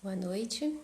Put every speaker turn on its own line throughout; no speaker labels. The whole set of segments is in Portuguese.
Boa noite.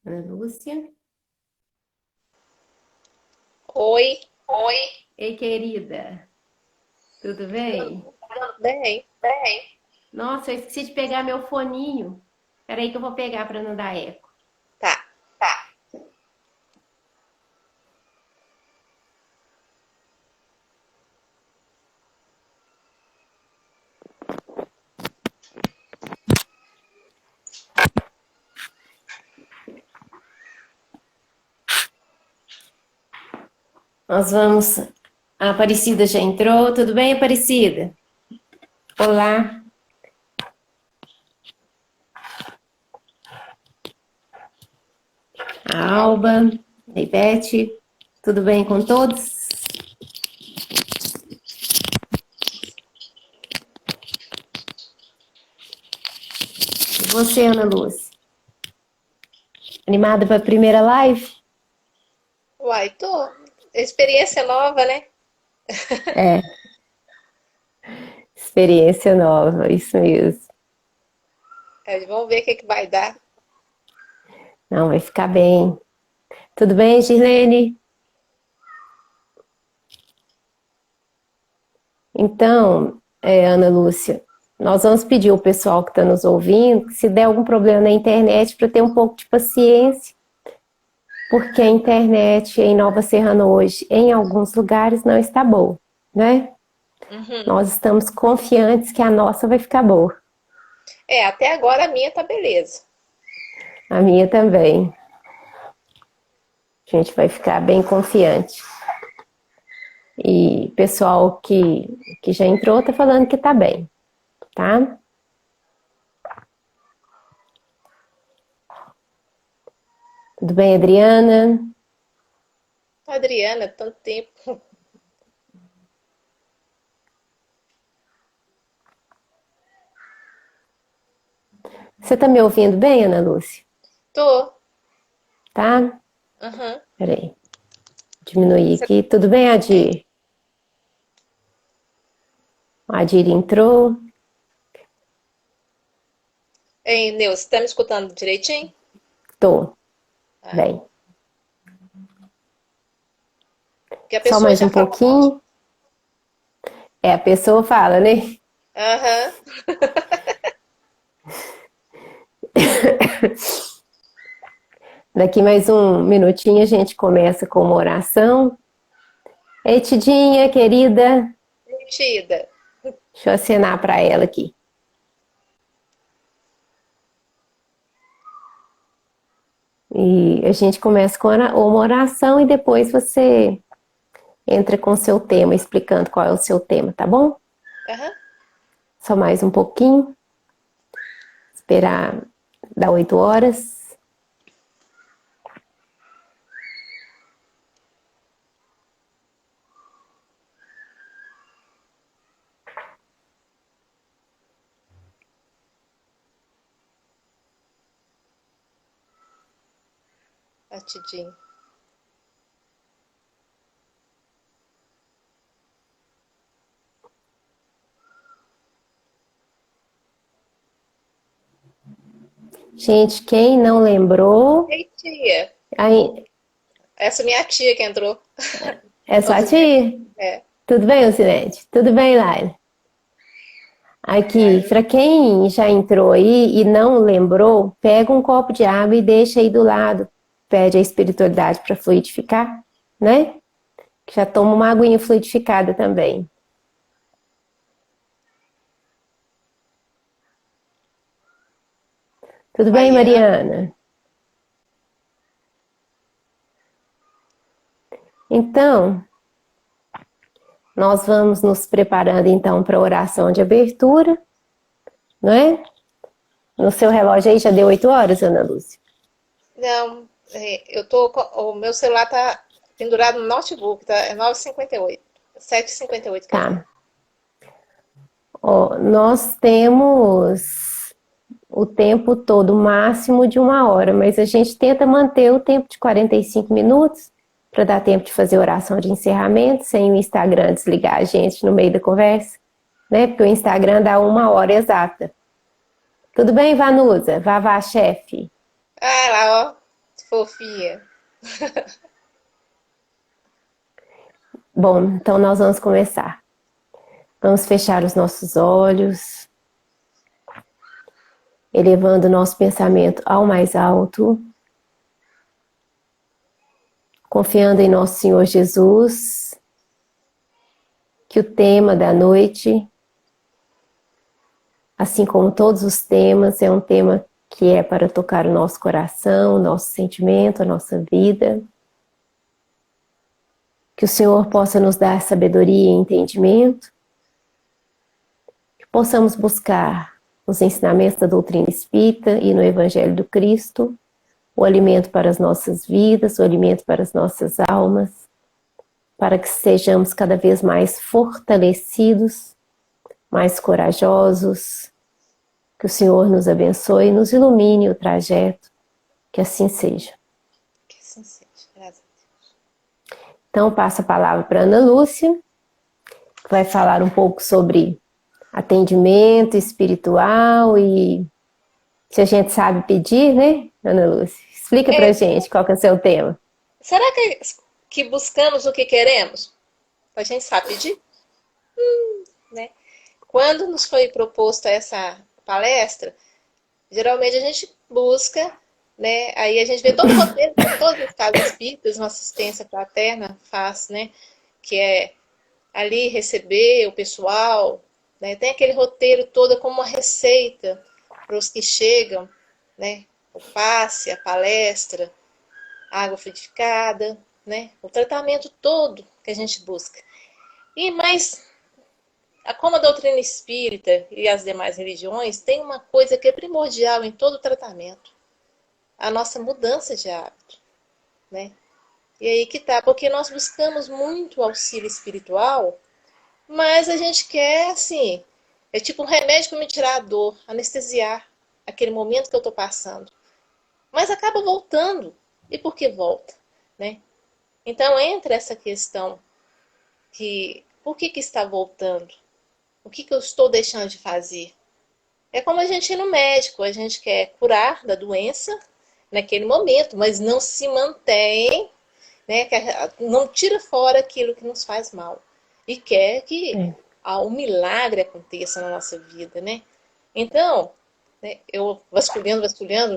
Ana Lúcia.
Oi,
Ei, querida. Tudo bem?
tudo bem?
Nossa, eu esqueci de pegar meu foninho. Peraí que eu vou pegar para não dar eco.
Tá.
Nós vamos. A Aparecida já entrou. Tudo bem, Aparecida? Olá. A Alba, a Ivete. Tudo bem com todos? E você, Ana Lúcia? Animada para a primeira live?
Uai, tô. Experiência nova, né?
É, experiência nova, isso mesmo.
Vamos ver o que vai dar.
Não, vai ficar bem. Tudo bem, Girlene? Então, Ana Lúcia, nós vamos pedir ao pessoal que está nos ouvindo que se der algum problema na internet para ter um pouco de paciência, porque a internet em Nova Serrana hoje, em alguns lugares, não está boa, né?
Uhum.
Nós estamos confiantes que a nossa vai ficar boa.
Até agora a minha tá beleza.
A minha também. A gente vai ficar bem confiante. E pessoal que já entrou está falando que está bem, tá? Tudo bem, Adriana?
Adriana, tanto tempo.
Você está me ouvindo bem, Ana Lúcia?
Tô.
Tá?
Uhum.
Peraí, diminuir
Cê-
aqui. Tudo bem, Adir? O Adir entrou.
Ei, Neuza, tá me escutando direitinho?
Tô,
Ah,
bem.
porque a
Só
pessoa
mais
já
um
falou um monte.
pouquinho. A pessoa fala, né?
Aham.
Daqui mais um minutinho a gente começa com uma oração. Ei, Tidinha, querida,
Mentira.
deixa eu acenar para ela aqui. E a gente começa com uma oração e depois você entra com o seu tema, explicando qual é o seu tema, tá bom?
Aham.
Só mais um pouquinho. Esperar dar 8 horas.
Batidinho.
Gente, quem não lembrou,
Ei, tia.
aí,
Essa é minha tia que entrou.
é só a
Ozinete.
tia.
É.
Tudo bem, Ocinete? Tudo bem, Laila? Aqui, para quem já entrou aí e não lembrou, pega um copo de água e deixa aí do lado. Pede a espiritualidade para fluidificar, né? Que já toma uma aguinha fluidificada também. Tudo bem,
Mariana.
Mariana? Então, nós vamos nos preparando então para a oração de abertura, não é? No seu relógio aí já deu 8 horas, Ana Lúcia?
Não, o meu celular tá pendurado no notebook, tá? É 9h58. 7h58, quer dizer.
Tá. Ó, nós temos o tempo todo máximo de 1 hora, mas a gente tenta manter o tempo de 45 minutos para dar tempo de fazer oração de encerramento, sem o Instagram desligar a gente no meio da conversa, né? Porque o Instagram dá 1 hora exata. Tudo bem, Vanusa? Vavá, chefe.
Ah, lá, ó. Fofinha.
Bom, então nós vamos começar. Vamos fechar os nossos olhos, elevando o nosso pensamento ao mais alto, confiando em nosso Senhor Jesus, que o tema da noite, assim como todos os temas, é um tema que é para tocar o nosso coração, o nosso sentimento, a nossa vida. Que o Senhor possa nos dar sabedoria e entendimento, que possamos buscar nos ensinamentos da doutrina espírita e no Evangelho do Cristo o alimento para as nossas vidas, o alimento para as nossas almas, para que sejamos cada vez mais fortalecidos, mais corajosos, que o Senhor nos abençoe e nos ilumine o trajeto, que assim seja.
Que assim seja. Graças
Então, passo a palavra para a Ana Lúcia, que vai falar um pouco sobre atendimento espiritual e se a gente sabe pedir, né, Ana Lúcia? Explica pra gente qual que é o seu tema.
Será que buscamos o que queremos? A gente sabe pedir, né? Quando nos foi proposta essa palestra, geralmente a gente busca, né? Aí a gente vê todo o roteiro que todos os casos espíritas, uma assistência fraterna faz, né? Que é ali receber o pessoal, né? Tem aquele roteiro todo como uma receita para os que chegam, né? O passe, a palestra, a água frutificada, né? O tratamento todo que a gente busca. Mas como a doutrina espírita e as demais religiões, tem uma coisa que é primordial em todo o tratamento: a nossa mudança de hábito, né? E aí que tá, porque nós buscamos muito auxílio espiritual, mas a gente quer, assim, é tipo um remédio para me tirar a dor, anestesiar aquele momento que eu estou passando. Mas acaba voltando. E por que volta, né? Então entra essa questão que por que está voltando? O que eu estou deixando de fazer? É como a gente ir no médico, a gente quer curar da doença naquele momento, mas não se mantém, né? Não tira fora aquilo que nos faz mal. E quer que um milagre aconteça na nossa vida, né? Então, né, eu vasculhando,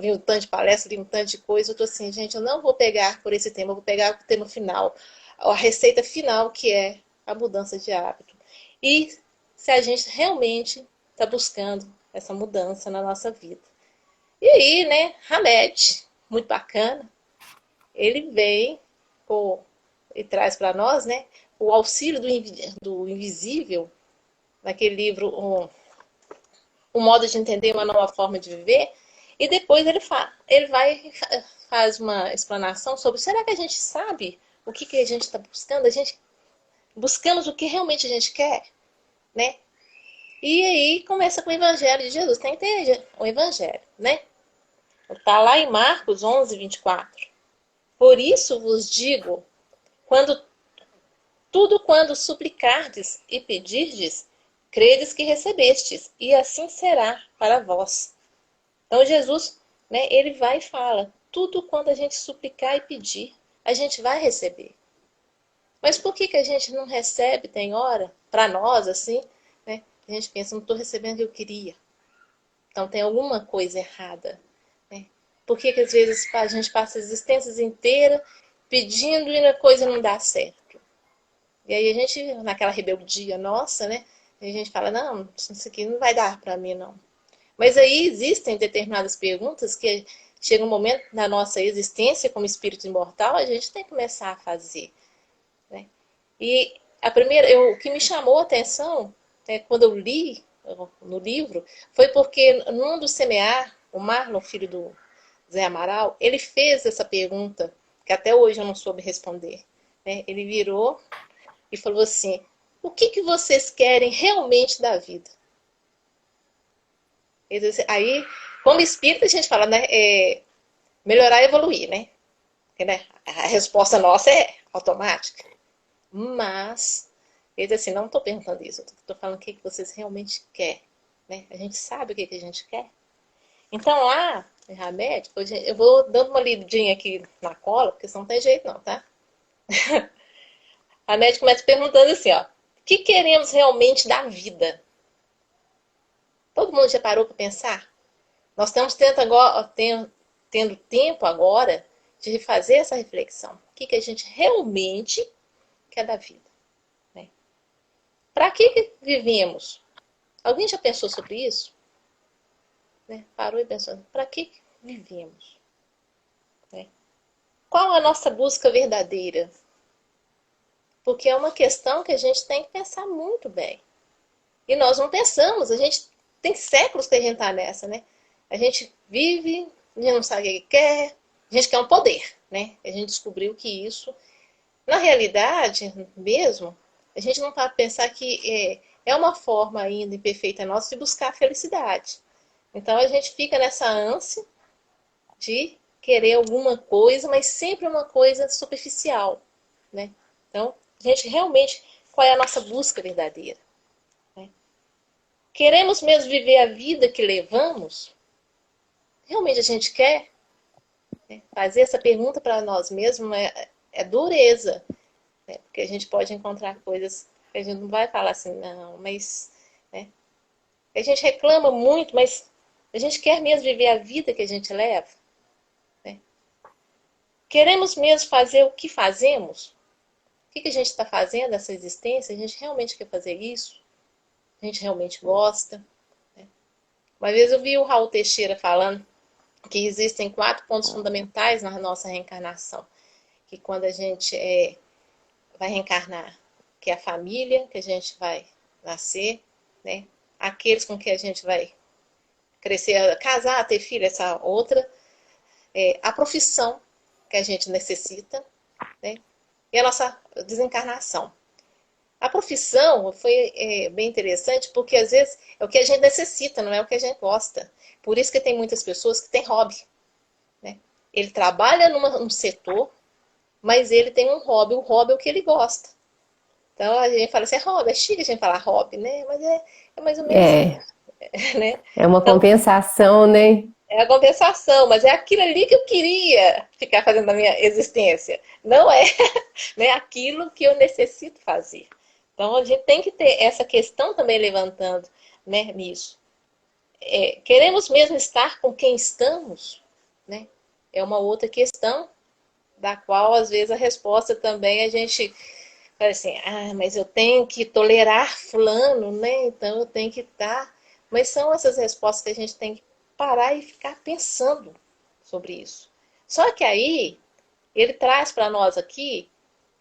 vi um tanto de palestra, vi um tanto de coisa, eu tô assim, gente, eu não vou pegar por esse tema, eu vou pegar o tema final, a receita final, que é a mudança de hábito. E se a gente realmente está buscando essa mudança na nossa vida. E aí, né, Hamed, muito bacana, ele vem e traz para nós, né, o auxílio do invisível, naquele livro um modo de entender, uma nova forma de viver. E depois ele vai e faz uma explanação sobre: será que a gente sabe o que a gente está buscando? A gente buscamos o que realmente a gente quer, né? E aí começa com o Evangelho de Jesus. Tem que ter o Evangelho, né? Está lá em Marcos 11:24. Por isso vos digo, quando suplicardes e pedirdes, credes que recebestes, e assim será para vós. Então Jesus, né, ele vai e fala: tudo quando a gente suplicar e pedir, a gente vai receber. Mas por que a gente não recebe, tem hora, para nós, assim, né? A gente pensa: não estou recebendo o que eu queria. Então tem alguma coisa errada, né? Por que às vezes a gente passa existências inteiras pedindo e a coisa não dá certo? E aí a gente, naquela rebeldia nossa, né? A gente fala: não, isso aqui não vai dar para mim, não. Mas aí existem determinadas perguntas que chega um momento na nossa existência como espírito imortal, a gente tem que começar a fazer, né? E o que me chamou a atenção, né, quando eu li no livro, foi porque num do semear, o Marlon, filho do Zé Amaral, ele fez essa pergunta, que até hoje eu não soube responder, né? Ele virou e falou assim: o que vocês querem realmente da vida? Aí, como espírita, a gente fala, né? Melhorar e evoluir, né? Porque, né? A resposta nossa é automática. Mas, ele diz assim, não estou perguntando isso, estou falando o que vocês realmente querem, né? A gente sabe o que a gente quer. Então, lá, em Hamed, eu vou dando uma lidinha aqui na cola, porque senão não tem jeito não, tá? A médica começa perguntando assim, ó, o que queremos realmente da vida? Todo mundo já parou para pensar? Nós estamos tendo tempo agora de fazer essa reflexão. O que a gente realmente quer da vida? Né? Para que vivemos? Alguém já pensou sobre isso? Né? Parou e pensou, para que vivemos? Né? Qual a nossa busca verdadeira? Porque é uma questão que a gente tem que pensar muito bem. E nós não pensamos, a gente tem séculos que a gente está nessa, né? A gente vive, a gente não sabe o que quer, a gente quer um poder, né? A gente descobriu que isso, na realidade mesmo, a gente não para pensar que é uma forma ainda imperfeita nossa de buscar a felicidade. Então a gente fica nessa ânsia de querer alguma coisa, mas sempre uma coisa superficial, né? Então, a gente realmente, qual é a nossa busca verdadeira? Né? Queremos mesmo viver a vida que levamos? Realmente a gente quer? Né? Fazer essa pergunta para nós mesmos é dureza, né? Porque a gente pode encontrar coisas que a gente não vai falar assim, não, mas... Né? A gente reclama muito, mas a gente quer mesmo viver a vida que a gente leva? Né? Queremos mesmo fazer o que fazemos? O que a gente está fazendo nessa existência? A gente realmente quer fazer isso? A gente realmente gosta? Né? Uma vez eu vi o Raul Teixeira falando que existem 4 pontos fundamentais na nossa reencarnação. Que quando a gente vai reencarnar, que é a família, que a gente vai nascer, né? Aqueles com que a gente vai crescer, casar, ter filho, essa outra. A profissão que a gente necessita, né? E a nossa desencarnação. A profissão foi bem interessante porque às vezes é o que a gente necessita, não é o que a gente gosta. Por isso que tem muitas pessoas que têm hobby. Né? Ele trabalha num setor, mas ele tem um hobby. O hobby é o que ele gosta. Então a gente fala assim, é hobby, é chique a gente falar hobby, né? Mas é mais ou menos isso. Né?
É uma
Então,
compensação, né?
é a compensação, mas é aquilo ali que eu queria ficar fazendo na minha existência. Não é, né, aquilo que eu necessito fazer. Então a gente tem que ter essa questão também levantando, né, nisso. Queremos mesmo estar com quem estamos? Né? É uma outra questão da qual às vezes a resposta também a gente fala assim, mas eu tenho que tolerar fulano, né? Então eu tenho que estar. Mas são essas respostas que a gente tem que parar e ficar pensando sobre isso. Só que aí ele traz para nós aqui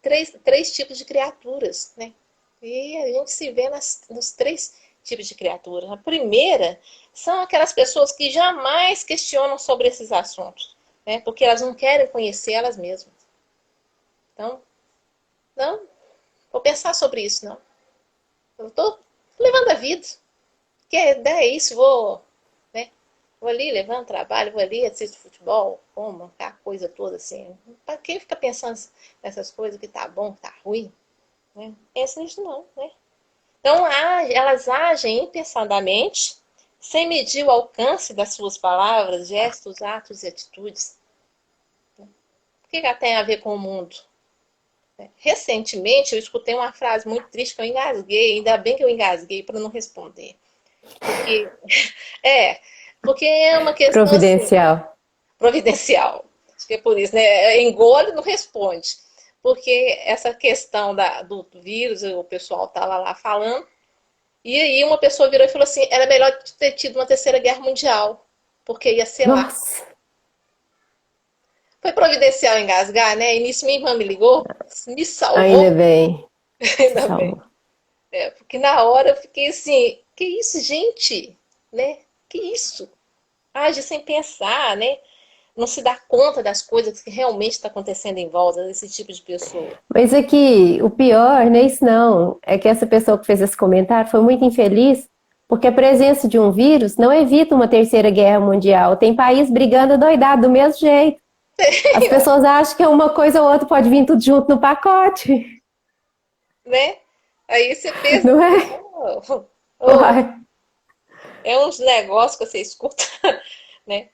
três tipos de criaturas, né? E a gente se vê nos 3 tipos de criaturas. A primeira são aquelas pessoas que jamais questionam sobre esses assuntos, né? Porque elas não querem conhecer elas mesmas. Então, não vou pensar sobre isso, não. Eu estou levando a vida. Que é isso, né? Vou ali, levanto trabalho, vou ali, assisto futebol, como, aquela coisa toda assim. Para quem fica pensando nessas coisas que tá bom, que tá ruim? Né? Pensa nisso não, né? Então, elas agem impensadamente, sem medir o alcance das suas palavras, gestos, atos e atitudes. O que ela tem a ver com o mundo? Recentemente, eu escutei uma frase muito triste que eu engasguei, ainda bem que eu engasguei para não responder. Porque porque é uma questão assim,
Providencial.
providencial. Acho que é por isso, né? Engole e não responde. Porque essa questão do vírus, o pessoal estava lá falando, E aí uma pessoa virou e falou assim, era melhor ter tido uma terceira guerra mundial, porque ia ser lá.
Nossa,
Foi providencial engasgar, né? E nisso minha irmã me ligou, me
ainda
salvou,
bem, se
ainda bem.
salvou.
É, porque na hora eu fiquei assim, que isso, gente? Né? Que isso? Age sem pensar, né? Não se dá conta das coisas que realmente está acontecendo em volta desse tipo de pessoa.
Mas é que o pior não é isso não, é que essa pessoa que fez esse comentário foi muito infeliz, porque a presença de um vírus não evita uma terceira guerra mundial. Tem país brigando doidado do mesmo jeito. As pessoas acham que uma coisa ou outra pode vir tudo junto no pacote,
Né? Aí você pensa,
não é?
oh, oh,
Uai.
é uns negócios que você escuta, né?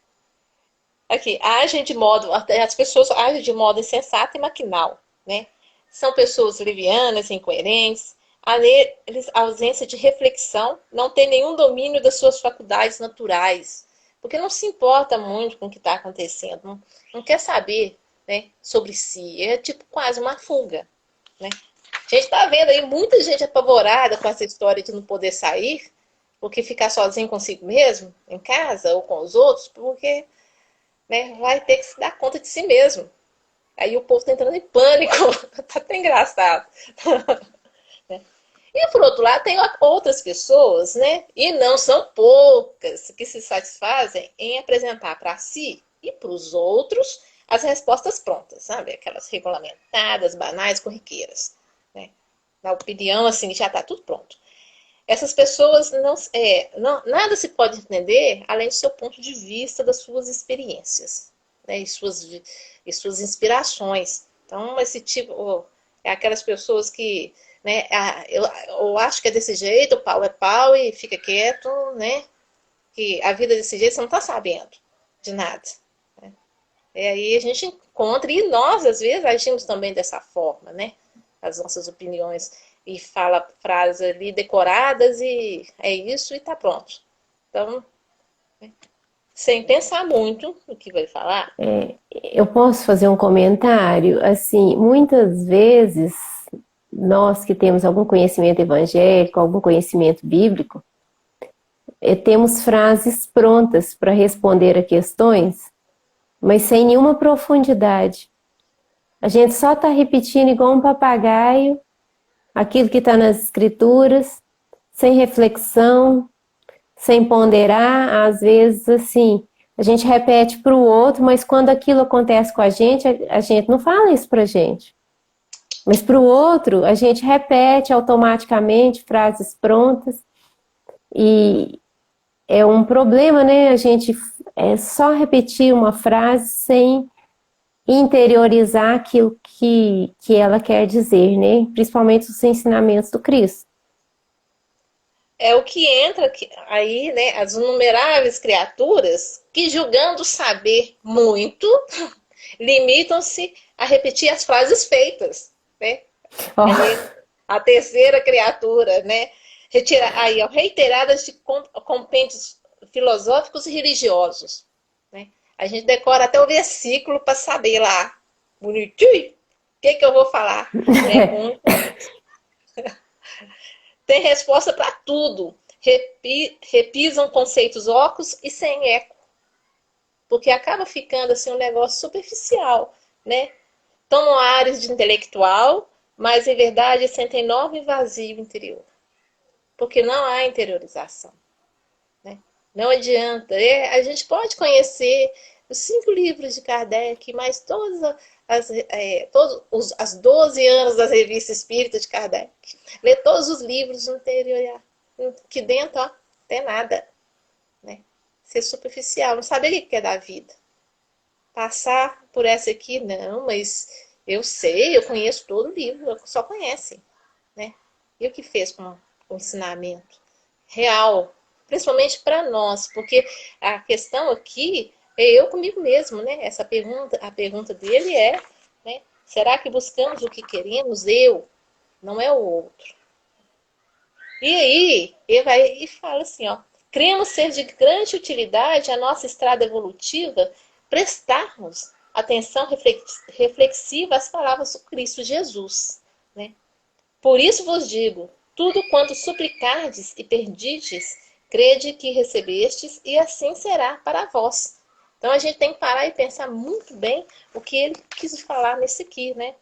Aqui, agem de modo, as pessoas agem de modo insensato e maquinal, né? São pessoas livianas, incoerentes, a ausência de reflexão, não tem nenhum domínio das suas faculdades naturais, porque não se importa muito com o que está acontecendo, não quer saber, né, sobre si, é tipo quase uma fuga, né? A gente está vendo aí muita gente apavorada com essa história de não poder sair, porque ficar sozinho consigo mesmo, em casa ou com os outros, porque, né, vai ter que se dar conta de si mesmo. Aí o povo tá entrando em pânico, tá até engraçado. Né? E por outro lado, tem outras pessoas, né? E não são poucas, que se satisfazem em apresentar para si e para os outros as respostas prontas, sabe? Aquelas regulamentadas, banais, corriqueiras. Né? Na opinião, assim, já está tudo pronto. Essas pessoas nada se pode entender além do seu ponto de vista, das suas experiências, né, e suas inspirações. Então, esse tipo é aquelas pessoas que, né, eu acho que é desse jeito, o pau é pau e fica quieto, né? Que a vida é desse jeito você não está sabendo de nada. Né? E aí a gente encontra, e nós às vezes agimos também dessa forma, né? As nossas opiniões e fala frases ali decoradas e é isso e tá pronto. Então, né, sem pensar muito no que vai falar.
Eu posso fazer um comentário? Assim, muitas vezes nós que temos algum conhecimento evangélico, algum conhecimento bíblico, temos frases prontas para responder a questões, mas sem nenhuma profundidade. A gente só está repetindo igual um papagaio aquilo que está nas escrituras, sem reflexão, sem ponderar. Às vezes, assim, a gente repete para o outro, mas quando aquilo acontece com a gente não fala isso para a gente. Mas para o outro, a gente repete automaticamente frases prontas e é um problema, né? A gente só repetir uma frase sem interiorizar aquilo que ela quer dizer, né? Principalmente os ensinamentos do Cristo.
É o que entra aí, né? As inumeráveis criaturas que, julgando saber muito, limitam-se a repetir as frases feitas, né? Aí,
Oh,
a terceira criatura, né? Aí, ó, reiteradas de compêndios filosóficos e religiosos. Né? A gente decora até o versículo para saber lá, bonitinho, o que eu vou falar. Né? Tem resposta para tudo. Repisam conceitos ocos e sem eco. Porque acaba ficando assim um negócio superficial, né? Tomam áreas de intelectual, mas em verdade sentem enorme vazio interior. Porque não há interiorização. Né? Não adianta. A gente pode conhecer os 5 livros de Kardec, mas todos as 12 anos das revistas espíritas de Kardec. Ler todos os livros no interior, que dentro, ó, tem nada. Né? Ser superficial, não saber o que é da vida. Passar por essa aqui, não, mas eu sei, eu conheço todo o livro, só conhece. Né? E o que fez com o ensinamento? Real, principalmente para nós, porque a questão aqui é eu comigo mesmo, né? Essa pergunta, a pergunta dele é, né? Será que buscamos o que queremos? Eu, não é o outro. E aí, ele vai e fala assim, ó, cremos ser de grande utilidade a nossa estrada evolutiva prestarmos atenção reflexiva às palavras do Cristo Jesus, né? Por isso vos digo, Tudo quanto suplicardes e perdides, crede que recebestes, e assim será para vós. Então a gente tem que parar e pensar muito bem o que ele quis falar nesse aqui, né?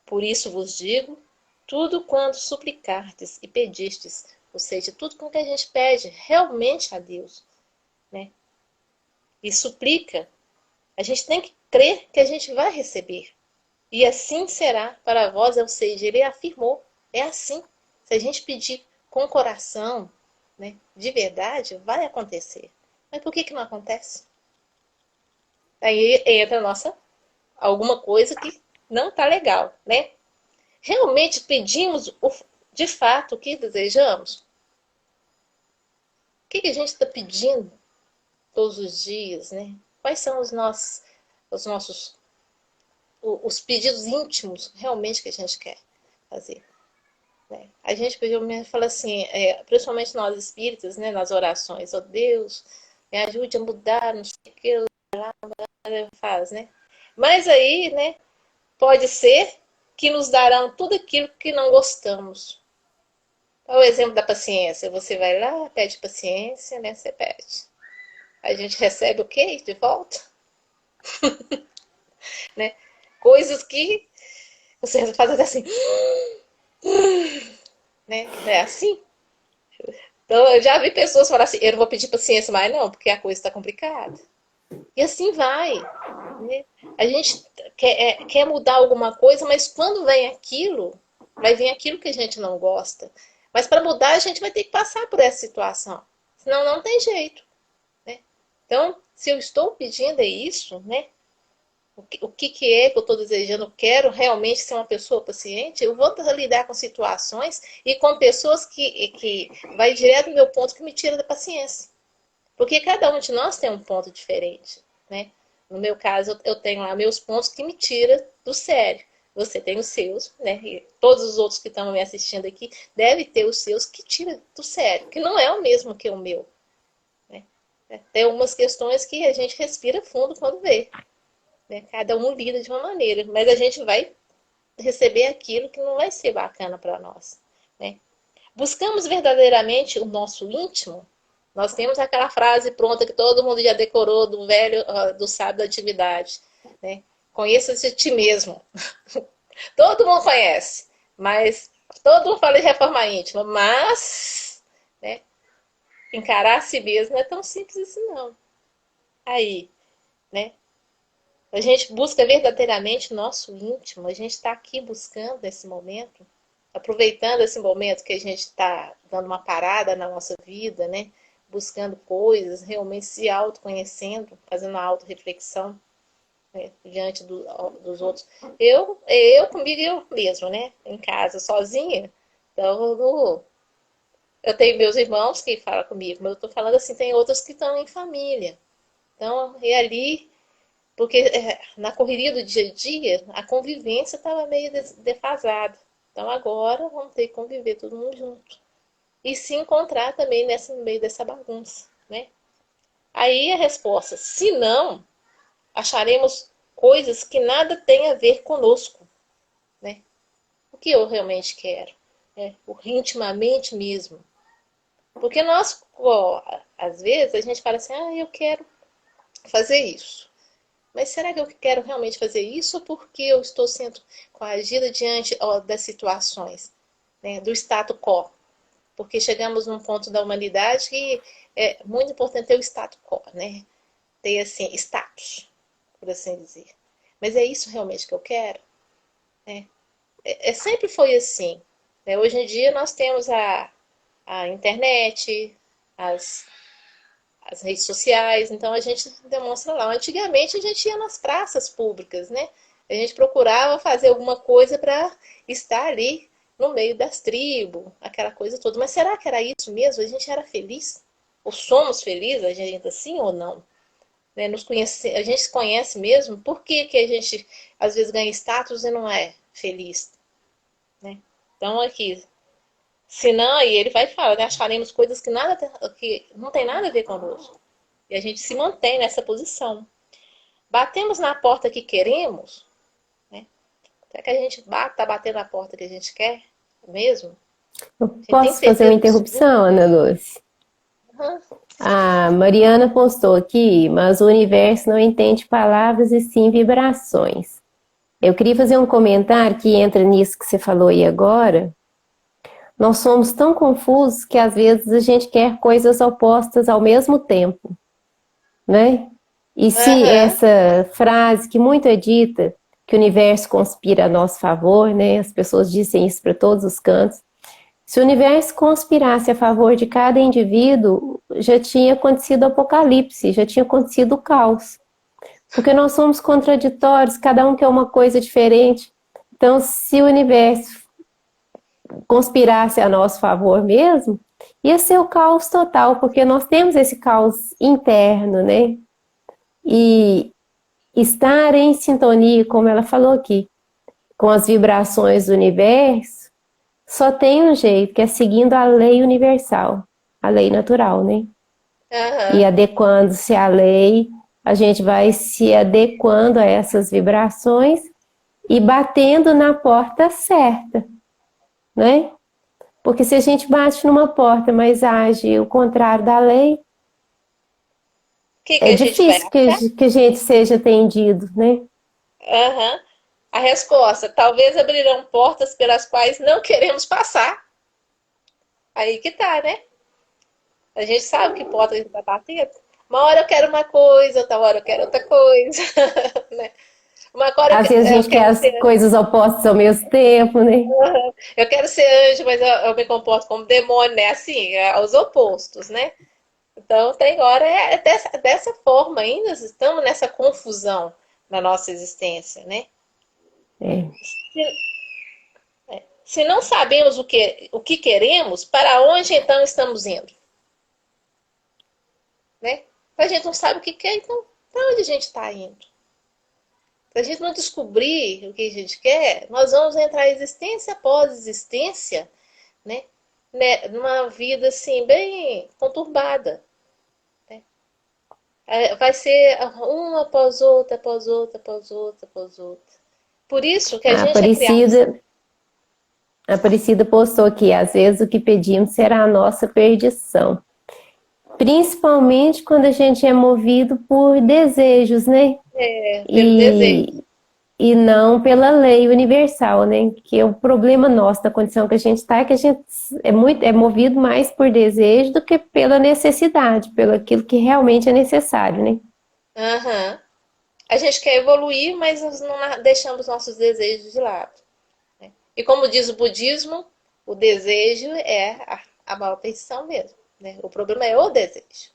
Por isso vos digo, tudo quanto suplicardes e pedistes, ou seja, tudo com que a gente pede realmente a Deus, né? E suplica, a gente tem que crer que a gente vai receber. E assim será para vós, ou seja, ele afirmou, é assim. Se a gente pedir com o coração, né, de verdade, vai acontecer. Mas por que não acontece? Aí entra alguma coisa que não está legal, né? Realmente pedimos de fato o que desejamos? O que a gente está pedindo todos os dias, né? Quais são os pedidos íntimos realmente que a gente quer fazer? Né? A gente pediu mesmo, fala assim, principalmente nós espíritas, né, nas orações, ó Deus, me ajude a mudar, não sei o que lá faz, né? Mas aí, né, pode ser que nos darão tudo aquilo que não gostamos. Qual é o exemplo da paciência? Você vai lá, pede paciência, né? Você pede. A gente recebe o quê de volta? Né? Coisas que você faz até assim, né? Não é assim? Então, eu já vi pessoas falar assim, eu não vou pedir paciência mais não, porque a coisa está complicada. E assim vai. Né? A gente quer mudar alguma coisa, mas quando vem aquilo, vai vir aquilo que a gente não gosta. Mas para mudar, a gente vai ter que passar por essa situação. Senão não tem jeito. Né? Então, se eu estou pedindo é isso, né? O que é que eu estou desejando? Eu quero realmente ser uma pessoa paciente? Eu vou lidar com situações e com pessoas que vai direto no meu ponto que me tira da paciência. Porque cada um de nós tem um ponto diferente, né? No meu caso, eu tenho lá meus pontos que me tiram do sério. Você tem os seus, né? E todos os outros que estão me assistindo aqui devem ter os seus que tiram do sério, que não é o mesmo que o meu. Né? Tem algumas questões que a gente respira fundo quando vê. Né? Cada um lida de uma maneira, mas a gente vai receber aquilo que não vai ser bacana para nós. Né? Buscamos verdadeiramente o nosso íntimo. Nós temos aquela frase pronta que todo mundo já decorou do velho, do sábio da atividade. Né? Conheça-se a ti mesmo. Todo mundo conhece, mas todo mundo fala de reforma íntima, mas né, encarar a si mesmo não é tão simples assim não. Aí, né? A gente busca verdadeiramente o nosso íntimo, a gente está aqui buscando nesse momento, aproveitando esse momento que a gente está dando uma parada na nossa vida, né? Buscando coisas, realmente se autoconhecendo, fazendo uma autorreflexão, né? Diante dos outros. Eu comigo eu mesmo, né? Em casa, sozinha. Então, eu tenho meus irmãos que falam comigo, mas eu estou falando assim, tem outros que estão em família. Então, e ali porque na correria do dia a dia, a convivência estava meio defasada. Então agora vamos ter que conviver todo mundo junto. E se encontrar também no meio dessa bagunça. Né? Aí a resposta, se não, acharemos coisas que nada têm a ver conosco. Né? O que eu realmente quero. Né? O intimamente mesmo. Porque nós, às vezes, a gente fala assim, eu quero fazer isso. Mas será que eu quero realmente fazer isso ou porque eu estou sendo coagida diante das situações, né, do status quo? Porque chegamos num ponto da humanidade que é muito importante ter o status quo, né? Ter, assim, status, por assim dizer. Mas é isso realmente que eu quero? Né? Sempre foi assim. Né? Hoje em dia nós temos a internet, as redes sociais, então a gente demonstra lá. Antigamente a gente ia nas praças públicas, né? A gente procurava fazer alguma coisa para estar ali no meio das tribos, aquela coisa toda. Mas será que era isso mesmo? A gente era feliz? Ou somos felizes, a gente assim ou não? Né? A gente se conhece mesmo? Por que a gente às vezes ganha status e não é feliz? Né? Então aqui, se não, aí ele vai falar, né? Acharemos coisas que não tem nada a ver conosco. E a gente se mantém nessa posição. Batemos na porta que queremos, né? Será que a gente está batendo na porta que a gente quer mesmo?
Eu
A gente tem que
posso fazer uma
perder os...
interrupção, Ana Lúcia?
Aham.
A Mariana postou aqui, mas o universo não entende palavras e sim vibrações. Eu queria fazer um comentário que entra nisso que você falou aí agora. Nós somos tão confusos que às vezes a gente quer coisas opostas ao mesmo tempo, né? E se
Aham.
essa frase que muito é dita, que o universo conspira a nosso favor, né? As pessoas dizem isso para todos os cantos. Se o universo conspirasse a favor de cada indivíduo, já tinha acontecido o apocalipse, já tinha acontecido o caos. Porque nós somos contraditórios, cada um quer uma coisa diferente. Então, se o universo conspirasse a nosso favor mesmo, ia ser o caos total, porque nós temos esse caos interno, né? E estar em sintonia, como ela falou aqui, com as vibrações do universo, só tem um jeito, que é seguindo a lei universal, a lei natural, né? E
Aham.
adequando-se à lei, a gente vai se adequando a essas vibrações e batendo na porta certa, né? Porque se a gente bate numa porta, mas age o contrário da lei,
O que que
é
a gente vai
difícil
achar?
que a gente seja atendido, né?
Aham. A resposta, talvez abrirão portas pelas quais não queremos passar. Aí que tá, né? A gente sabe que porta a gente vai bater. Uma hora eu quero uma coisa, outra hora eu quero outra coisa, né? Uma hora
Às vezes a
eu
gente quer
quero
as
ser,
coisas opostas ao mesmo tempo, né?
eu quero ser anjo, mas eu me comporto como demônio, né? Assim, é os opostos, né? Então tem hora dessa forma ainda, estamos nessa confusão na nossa existência, né?
É.
Se não sabemos o que queremos, para onde então estamos indo? Né? A gente não sabe o que quer, então para onde a gente está indo? Se a gente não descobrir o que a gente quer, nós vamos entrar em existência após existência, né? Numa vida assim, bem conturbada. Né? Vai ser uma após outra, após outra, após outra, após outra. Por isso que a
A
gente é criado assim.
Aparecida, a Aparecida postou aqui, às vezes o que pedimos será a nossa perdição. Principalmente quando a gente é movido por desejos, né?
Pelo desejo.
E não pela lei universal, né? Que é o problema nosso da condição que a gente está, é que a gente é movido mais por desejo do que pela necessidade, pelo aquilo que realmente é necessário, né?
Uhum. A gente quer evoluir, mas nós não deixamos nossos desejos de lado. Né? E como diz o budismo, o desejo é a maior perdição mesmo. Né? O problema é o desejo.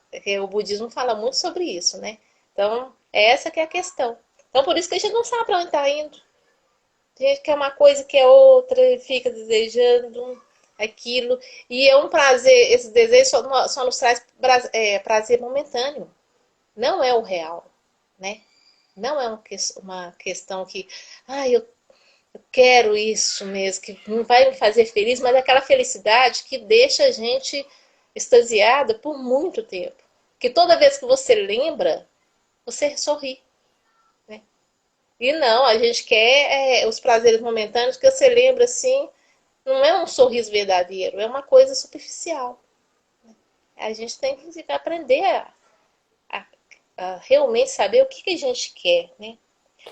Porque o budismo fala muito sobre isso, né? Então, é essa que é a questão. Então, por isso que a gente não sabe para onde está indo. A gente quer uma coisa, quer outra, e fica desejando aquilo. E é um prazer, esse desejo só nos traz prazer momentâneo. Não é o real, né? Não é uma questão que, eu quero isso mesmo, que não vai me fazer feliz, mas é aquela felicidade que deixa a gente extasiada por muito tempo. Que toda vez que você lembra, você sorri, né? E não, a gente quer os prazeres momentâneos que você lembra assim, não é um sorriso verdadeiro, é uma coisa superficial. A gente tem que aprender a, a realmente saber o que a gente quer, né?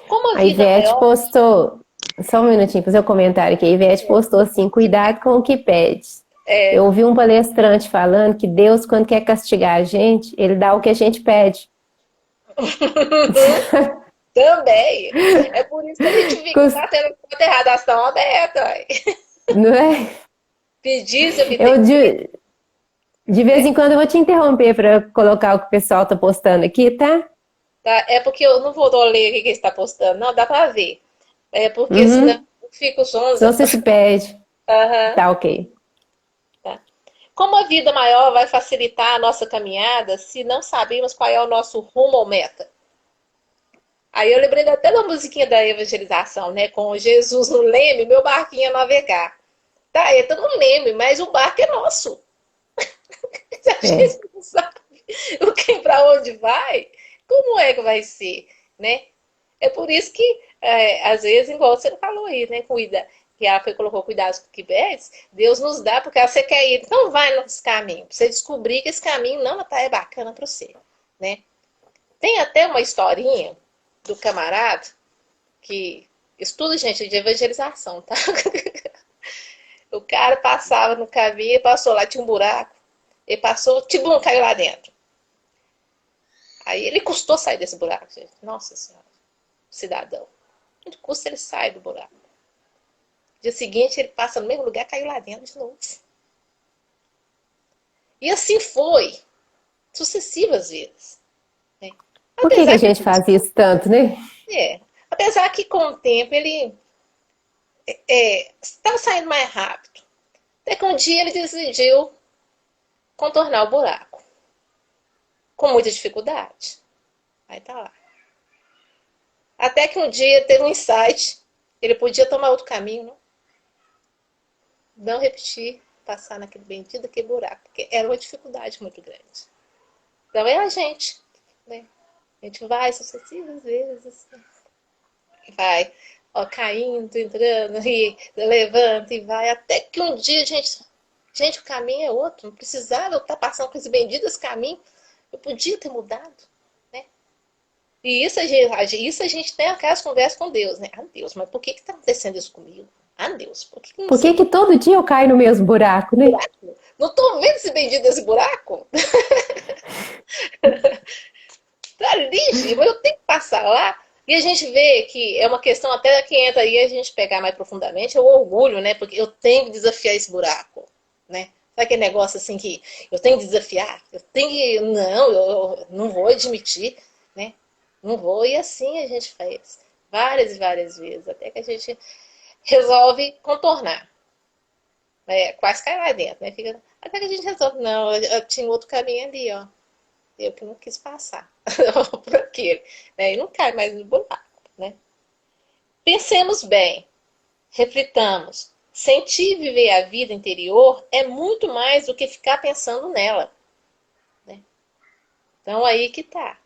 Como a
A
vida
Ivete
maior,
postou, só um minutinho, fazer um comentário aqui. A Ivete postou assim: cuidado com o que pede. Eu ouvi um palestrante falando que Deus, quando quer castigar a gente, ele dá o que a gente pede.
também. É por isso que a gente fica batendo a porta errada, ação aberta. Ué.
Não é?
Pedis,
Eu
obter,
de vez em
né?
quando eu vou te interromper para colocar o que o pessoal tá postando aqui, tá?
Tá? É porque eu não vou ler o que ele está postando. Não, dá para ver. É porque senão
Uhum.
eu fico
Senão
zonza.
você se perde.
Aham,
Tá, ok.
tá. Como a vida maior vai facilitar a nossa caminhada se não sabemos qual é o nosso rumo ou meta? Aí eu lembrei até da musiquinha da evangelização, né? Com Jesus no leme, meu barquinho a navegar. Tá, é tudo um leme, mas o barco é nosso. Se a
É.
gente não sabe o que para onde vai, como é que vai ser, né? É por isso que, às vezes, igual você falou aí, né? Cuida. que ela foi, colocou cuidados com Kibetz, Deus nos dá porque você quer ir. Então vai nesse caminho, pra você descobrir que esse caminho não é bacana para você, né? Tem até uma historinha do camarada que estuda, gente, de evangelização, tá? O cara passava no caminho, passou lá, tinha um buraco, ele passou, tibum, caiu lá dentro. Aí ele custou sair desse buraco, gente. Nossa Senhora, cidadão. Quanto custa ele sair do buraco? Dia seguinte ele passa no mesmo lugar, caiu lá dentro de novo. E assim foi, sucessivas vezes. Né?
Por que a gente faz isso tanto, né?
Apesar que com o tempo ele estava saindo mais rápido. Até que um dia ele decidiu contornar o buraco. Com muita dificuldade. Aí tá lá. Até que um dia teve um insight. Ele podia tomar outro caminho, não repetir, passar naquele bendito daquele buraco. Porque era uma dificuldade muito grande. Então é a gente. Né? A gente vai sucessivas vezes. Vai caindo, entrando, e levanta e vai. Até que um dia, gente, o caminho é outro. Não precisava eu estar passando por esse bendito desse caminho. Eu podia ter mudado, né? E isso a gente tem aquelas conversas com Deus, né? Ah, Deus, mas por que está acontecendo isso comigo? Ah, Deus, por que
Por que todo dia eu caio no mesmo buraco, né?
Não estou vendo esse bendito desse buraco? Tá ali, mas eu tenho que passar lá. E a gente vê que é uma questão até que entra aí a gente pegar mais profundamente, é o orgulho, né? Porque eu tenho que desafiar esse buraco, né? Sabe aquele negócio assim que eu tenho que desafiar? Eu tenho que... Não, eu não vou admitir, né? Não vou. E assim a gente faz várias e várias vezes, até que a gente resolve contornar. Quase cai lá dentro, né? Até que a gente resolve, não, eu tinha outro caminho ali, ó. Eu que não quis passar por aquele. Né? E não cai mais no buraco, né? Pensemos bem, reflitamos. Sentir e viver a vida interior é muito mais do que ficar pensando nela. Né? Então aí que tá.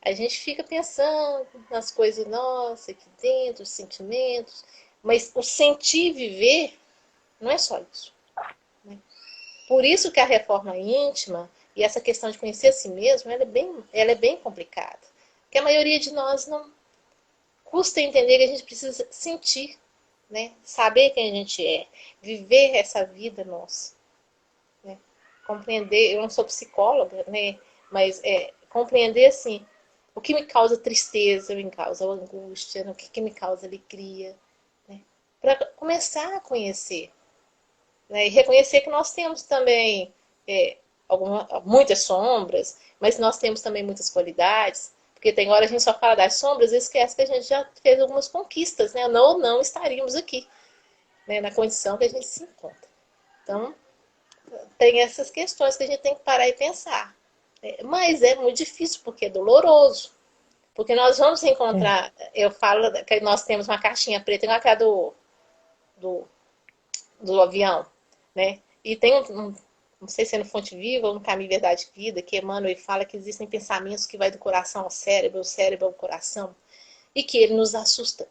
A gente fica pensando nas coisas nossas aqui dentro, os sentimentos, mas o sentir e viver não é só isso. Né? Por isso que a reforma íntima e essa questão de conhecer a si mesmo, ela é bem complicada. Porque a maioria de nós não custa entender que a gente precisa sentir, né? Saber quem a gente é, viver essa vida nossa. Né? Compreender, eu não sou psicóloga, né? Mas compreender assim, o que me causa tristeza, me causa angústia, o que me causa alegria. Né? Para começar a conhecer. Né? E reconhecer que nós temos também muitas sombras, mas nós temos também muitas qualidades, porque tem hora a gente só fala das sombras e esquece que a gente já fez algumas conquistas, né? Não estaríamos aqui, né? Na condição que a gente se encontra. Então, tem essas questões que a gente tem que parar e pensar. Mas é muito difícil, porque é doloroso. Porque nós vamos encontrar, eu falo que nós temos uma caixinha preta, igual a do avião, né? E tem não sei se é no Fonte Viva ou no Caminho Verdade e Vida, que Emmanuel fala que existem pensamentos que vai do coração ao cérebro, o cérebro ao coração, e que ele nos assusta.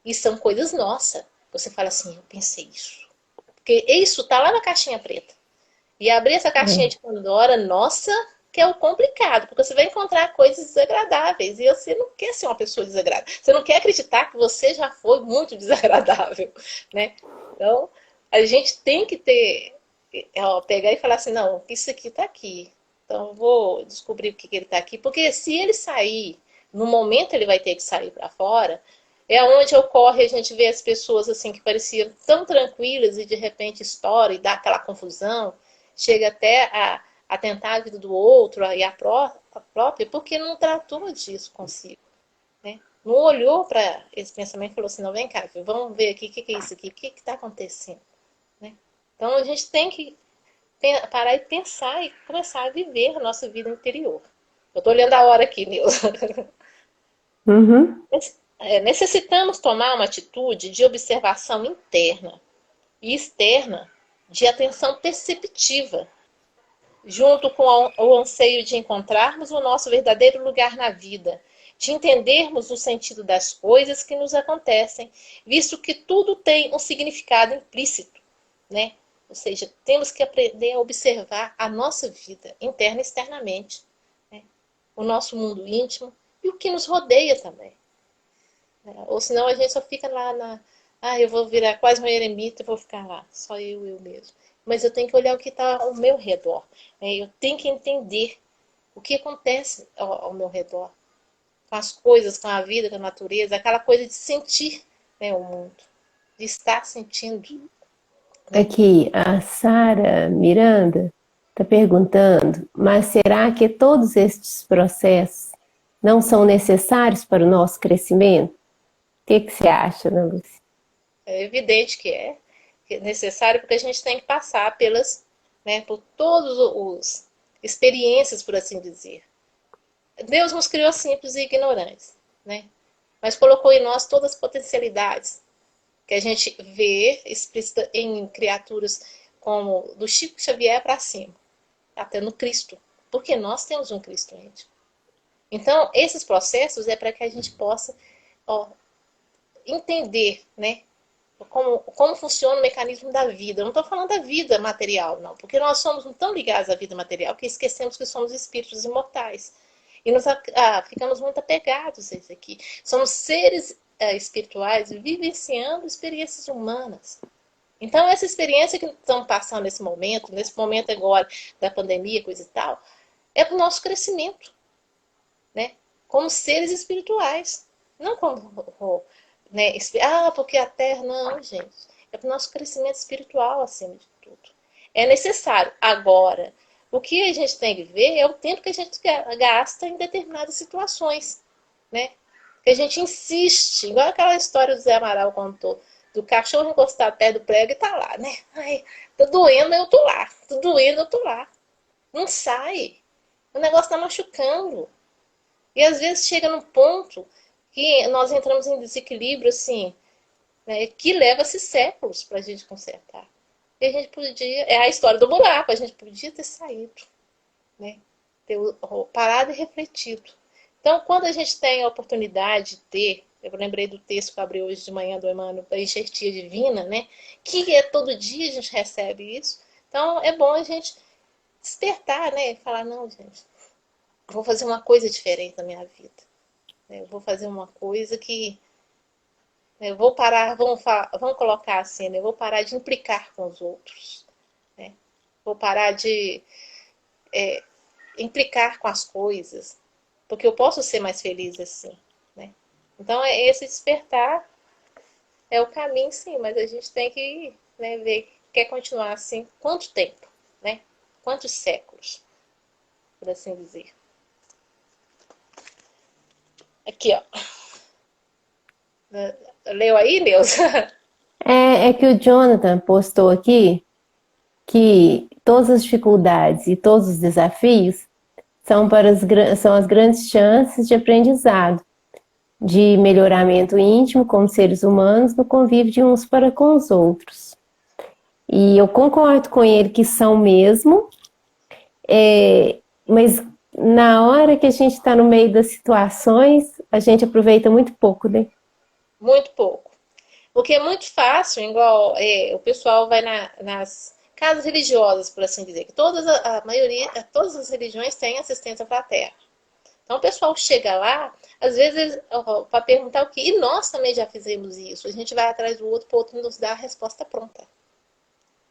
E são coisas nossas. Você fala assim, eu pensei isso. Porque isso tá lá na caixinha preta. E abrir essa caixinha de Pandora, nossa, que é o complicado, porque você vai encontrar coisas desagradáveis, e você não quer ser uma pessoa desagradável. Você não quer acreditar que você já foi muito desagradável, né? Então, a gente tem que pegar e falar assim, não, isso aqui tá aqui. Então, eu vou descobrir o que ele tá aqui, porque se ele sair, no momento ele vai ter que sair para fora, é onde ocorre, a gente vê as pessoas assim que pareciam tão tranquilas e de repente estoura e dá aquela confusão, chega até a tentar a vida do outro e a própria, porque não tratou disso consigo. Né? Não olhou para esse pensamento e falou assim, não, vem cá, vamos ver aqui, o que é isso aqui, o que está acontecendo? Né? Então a gente tem que parar e pensar e começar a viver a nossa vida interior. Eu estou olhando a hora aqui, Nilza.
Uhum.
Necessitamos tomar uma atitude de observação interna e externa, de atenção perceptiva, junto com o anseio de encontrarmos o nosso verdadeiro lugar na vida, de entendermos o sentido das coisas que nos acontecem, visto que tudo tem um significado implícito, né? Ou seja, temos que aprender a observar a nossa vida, interna e externamente, né? O nosso mundo íntimo e o que nos rodeia também. Né? Ou senão a gente só fica lá eu vou virar quase uma eremita e vou ficar lá, só eu mesmo. Mas eu tenho que olhar o que está ao meu redor. Né? Eu tenho que entender o que acontece ao meu redor. Com as coisas, com a vida, com a natureza, aquela coisa de sentir, né, o mundo, de estar sentindo. Né?
Aqui, a Sara Miranda está perguntando, mas será que todos estes processos não são necessários para o nosso crescimento? O que você acha, Ana Lúcia?
É evidente que é necessário, porque a gente tem que passar por todos os experiências, por assim dizer. Deus nos criou simples e ignorantes, né? Mas colocou em nós todas as potencialidades que a gente vê explícita em criaturas como do Chico Xavier para cima, até no Cristo, porque nós temos um Cristo íntimo. Então, esses processos é para que a gente possa entender, né, como funciona o mecanismo da vida. Eu não estou falando da vida material, não, porque nós somos tão ligados à vida material que esquecemos que somos espíritos imortais. E ficamos muito apegados a isso aqui. Somos seres espirituais vivenciando experiências humanas. Então, essa experiência que estamos passando nesse momento agora da pandemia, coisa e tal, é para o nosso crescimento, né? Como seres espirituais. Não como, né, porque a Terra, não, gente. É para o nosso crescimento espiritual, acima de tudo. É necessário. Agora, o que a gente tem que ver é o tempo que a gente gasta em determinadas situações, né? Que a gente insiste, igual aquela história do Zé Amaral contou, do cachorro encostar perto do prego e tá lá, né? Ai, tá doendo, eu tô lá. Tá doendo, eu tô lá. Não sai. O negócio tá machucando. E às vezes chega num ponto que nós entramos em desequilíbrio, assim, né, que leva-se séculos pra gente consertar. E a gente podia, é a história do buraco, a gente podia ter saído, né? Ter parado e refletido. Então, quando a gente tem a oportunidade de ter, eu lembrei do texto que eu abri hoje de manhã do Emmanuel, da enxertia divina, né? Que é todo dia a gente recebe isso. Então, é bom a gente despertar, né? Falar, não, gente, vou fazer uma coisa diferente na minha vida. Eu vou fazer uma coisa que eu vou parar, vamos colocar assim, né? Eu vou parar de implicar com os outros. Né? Vou parar de implicar com as coisas, porque eu posso ser mais feliz assim. Né? Então, esse despertar é o caminho, sim, mas a gente tem que, né, ver, quer continuar assim, quanto tempo? Né? Quantos séculos? Por assim dizer. Aqui, ó. Leu aí, Neuza?
É que o Jonathan postou aqui que todas as dificuldades e todos os desafios são as grandes chances de aprendizado, de melhoramento íntimo como seres humanos no convívio de uns para com os outros. E eu concordo com ele que são mesmo, mas na hora que a gente está no meio das situações, a gente aproveita muito pouco, né?
Muito pouco. Porque é muito fácil, igual o pessoal vai nas casas religiosas, por assim dizer, que a maioria, todas as religiões têm assistência fraterna. Então o pessoal chega lá, às vezes, para perguntar o quê? E nós também já fizemos isso. A gente vai atrás do outro, para o outro nos dar a resposta pronta.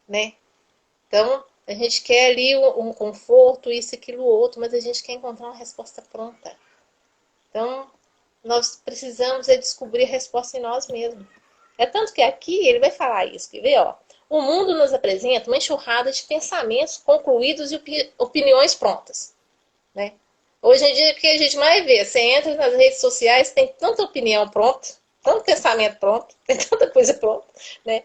Né? Então, a gente quer ali um conforto, isso, aquilo, outro, mas a gente quer encontrar uma resposta pronta. Então, nós precisamos descobrir a resposta em nós mesmos. É tanto que aqui ele vai falar isso, que vê, ó. O mundo nos apresenta uma enxurrada de pensamentos concluídos e opiniões prontas. Né? Hoje em dia, o que a gente mais vê? Você entra nas redes sociais, tem tanta opinião pronta, tanto pensamento pronto, tem tanta coisa pronta, né?